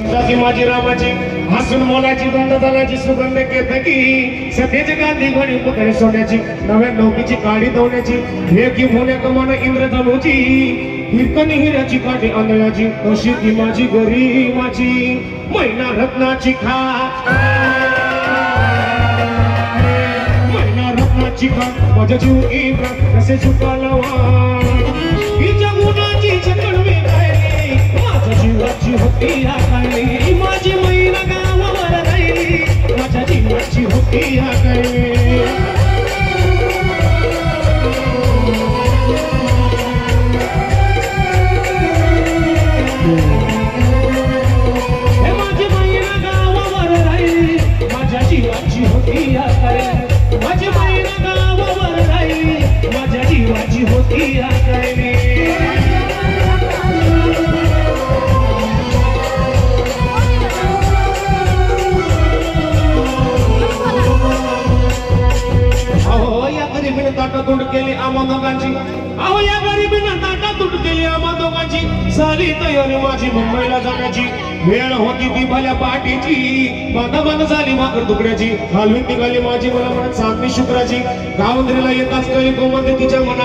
जाती माझी रामाची हसून मोलाची दंडदानाची सुगंध केतकी सतेज गांधी घडी पकडी सोन्याची नव्या नौकीची काडी दवण्याची हे की होण्या कमान इंद्रधनुची हिरकणी हिऱ्याची काठी आंधळ्याची अशी ती माझी गरीमाची मैना रत्नाची खा मैना रत्नाची खा माझ्या जीव इंद्र कसे चुकालवा हिच्या गुणाची छकडवी राहिली माझ्या जीवाची होती आकाळी माझी मैना गावावर राहिली माझ्या जीवाची होती आकाळी माझी मैना गावावर राहिली माझ्या जीवाची होती आकाळी माझी मैना गावावर राहिली माझ्या जीवाची होती आकाळी ताटातूट केली आम्हा दोघांची अहो या गरीबीनं ताटातूट केली आम्हा दोघांची झाली तयारी माझी मुंबईला जाण्याची वेळ होती ती भल्या पाठीची बांध झाली भाकर तुकड्याची हलवीत निघाली माझी मला म्हणत साधनी शुक्राची गावंदरीला येताच कळी गोमध्ये तिच्या मनात